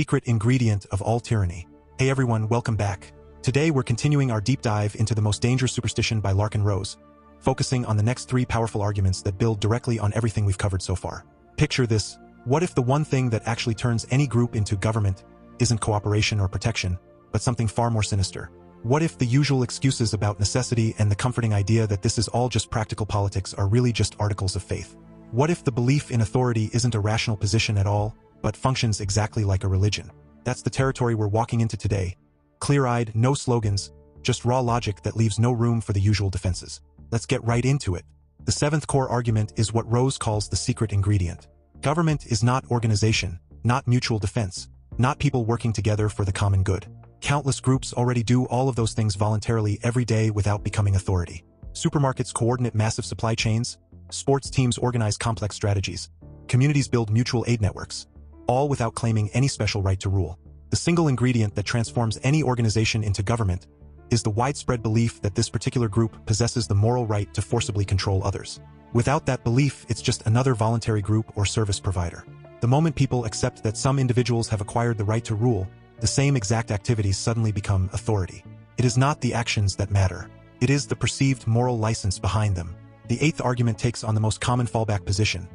secret ingredient of all tyranny. Hey everyone, welcome back. Today we're continuing our deep dive into the most dangerous superstition by Larken Rose, focusing on the next 3 powerful arguments that build directly on everything we've covered so far. Picture this: what if the one thing that actually turns any group into government isn't cooperation or protection, but something far more sinister? What if the usual excuses about necessity and the comforting idea that this is all just practical politics are really just articles of faith? What if the belief in authority isn't a rational position at all, but functions exactly like a religion? That's the territory we're walking into today. Clear-eyed, no slogans, just raw logic that leaves no room for the usual defenses. Let's get right into it. The 7th core argument is what Rose calls the secret ingredient. Government is not organization, not mutual defense, not people working together for the common good. Countless groups already do all of those things voluntarily every day without becoming authority. Supermarkets coordinate massive supply chains, sports teams organize complex strategies, communities build mutual aid networks, all without claiming any special right to rule. The single ingredient that transforms any organization into government is the widespread belief that this particular group possesses the moral right to forcibly control others. Without that belief, it's just another voluntary group or service provider. The moment people accept that some individuals have acquired the right to rule, the same exact activities suddenly become authority. It is not the actions that matter. It is the perceived moral license behind them. The 8th argument takes on the most common fallback position,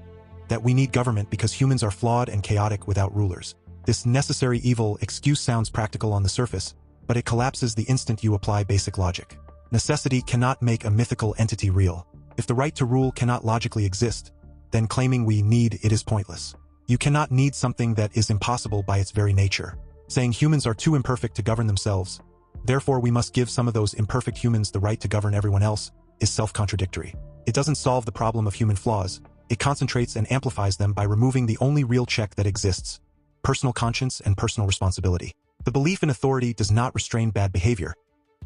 that we need government because humans are flawed and chaotic without rulers. This necessary evil excuse sounds practical on the surface, but it collapses the instant you apply basic logic. Necessity cannot make a mythical entity real. If the right to rule cannot logically exist, then claiming we need it is pointless. You cannot need something that is impossible by its very nature. Saying humans are too imperfect to govern themselves, therefore we must give some of those imperfect humans the right to govern everyone else, is self-contradictory. It doesn't solve the problem of human flaws. It concentrates and amplifies them by removing the only real check that exists: personal conscience and personal responsibility. The belief in authority does not restrain bad behavior.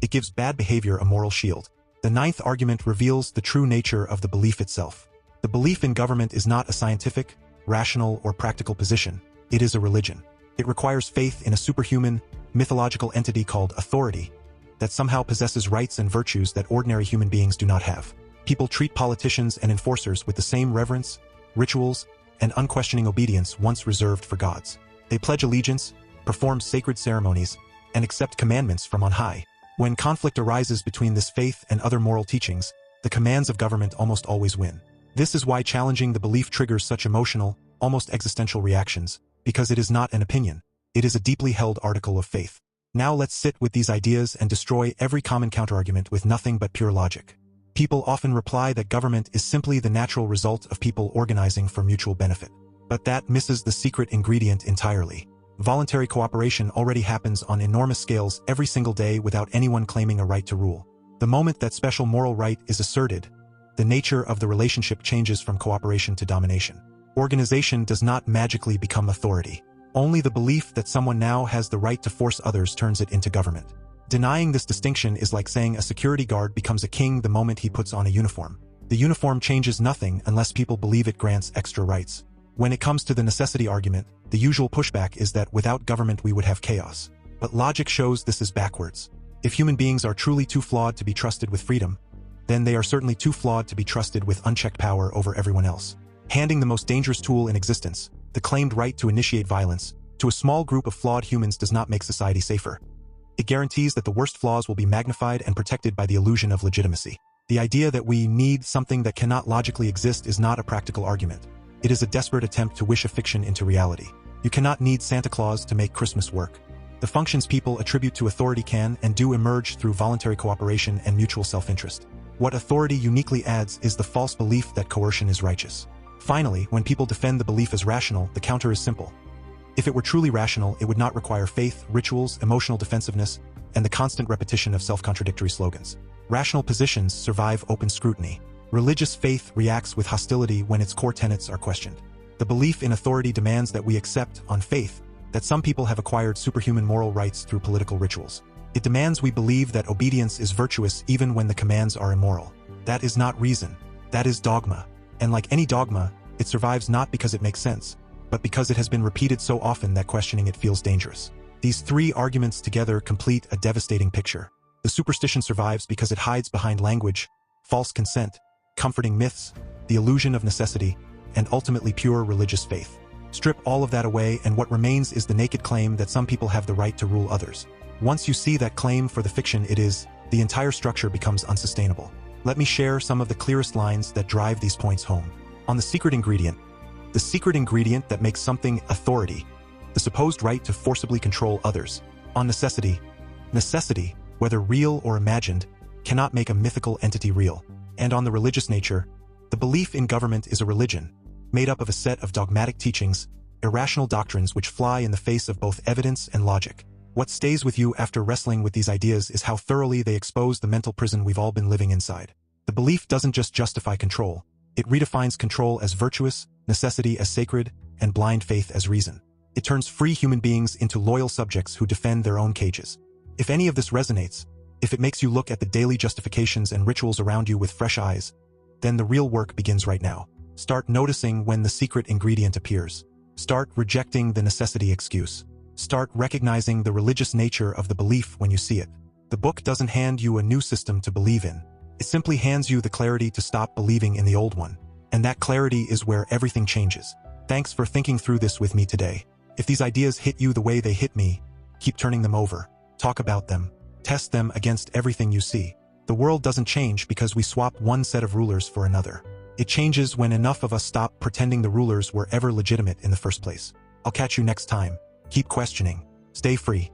It gives bad behavior a moral shield. The 9th argument reveals the true nature of the belief itself. The belief in government is not a scientific, rational, or practical position. It is a religion. It requires faith in a superhuman, mythological entity called authority that somehow possesses rights and virtues that ordinary human beings do not have. People treat politicians and enforcers with the same reverence, rituals, and unquestioning obedience once reserved for gods. They pledge allegiance, perform sacred ceremonies, and accept commandments from on high. When conflict arises between this faith and other moral teachings, the commands of government almost always win. This is why challenging the belief triggers such emotional, almost existential reactions, because it is not an opinion. It is a deeply held article of faith. Now let's sit with these ideas and destroy every common counterargument with nothing but pure logic. People often reply that government is simply the natural result of people organizing for mutual benefit. But that misses the secret ingredient entirely. Voluntary cooperation already happens on enormous scales every single day without anyone claiming a right to rule. The moment that special moral right is asserted, the nature of the relationship changes from cooperation to domination. Organization does not magically become authority. Only the belief that someone now has the right to force others turns it into government. Denying this distinction is like saying a security guard becomes a king the moment he puts on a uniform. The uniform changes nothing unless people believe it grants extra rights. When it comes to the necessity argument, the usual pushback is that without government we would have chaos. But logic shows this is backwards. If human beings are truly too flawed to be trusted with freedom, then they are certainly too flawed to be trusted with unchecked power over everyone else. Handing the most dangerous tool in existence, the claimed right to initiate violence, to a small group of flawed humans does not make society safer. It guarantees that the worst flaws will be magnified and protected by the illusion of legitimacy. The idea that we need something that cannot logically exist is not a practical argument. It is a desperate attempt to wish a fiction into reality. You cannot need Santa Claus to make Christmas work. The functions people attribute to authority can and do emerge through voluntary cooperation and mutual self-interest. What authority uniquely adds is the false belief that coercion is righteous. Finally, when people defend the belief as rational, the counter is simple. If it were truly rational, it would not require faith, rituals, emotional defensiveness, and the constant repetition of self-contradictory slogans. Rational positions survive open scrutiny. Religious faith reacts with hostility when its core tenets are questioned. The belief in authority demands that we accept, on faith, that some people have acquired superhuman moral rights through political rituals. It demands we believe that obedience is virtuous even when the commands are immoral. That is not reason. That is dogma. And like any dogma, it survives not because it makes sense, but because it has been repeated so often that questioning it feels dangerous. These 3 arguments together complete a devastating picture. The superstition survives because it hides behind language, false consent, comforting myths, the illusion of necessity, and ultimately pure religious faith. Strip all of that away, and what remains is the naked claim that some people have the right to rule others. Once you see that claim for the fiction it is, the entire structure becomes unsustainable. Let me share some of the clearest lines that drive these points home. On the secret ingredient that makes something authority, the supposed right to forcibly control others. On necessity, whether real or imagined, cannot make a mythical entity real. And on the religious nature, the belief in government is a religion, made up of a set of dogmatic teachings, irrational doctrines which fly in the face of both evidence and logic. What stays with you after wrestling with these ideas is how thoroughly they expose the mental prison we've all been living inside. The belief doesn't just justify control, it redefines control as virtuous, necessity as sacred, and blind faith as reason. It turns free human beings into loyal subjects who defend their own cages. If any of this resonates, if it makes you look at the daily justifications and rituals around you with fresh eyes, then the real work begins right now. Start noticing when the secret ingredient appears. Start rejecting the necessity excuse. Start recognizing the religious nature of the belief when you see it. The book doesn't hand you a new system to believe in. It simply hands you the clarity to stop believing in the old one. And that clarity is where everything changes. Thanks for thinking through this with me today. If these ideas hit you the way they hit me, keep turning them over. Talk about them. Test them against everything you see. The world doesn't change because we swap one set of rulers for another. It changes when enough of us stop pretending the rulers were ever legitimate in the first place. I'll catch you next time. Keep questioning. Stay free.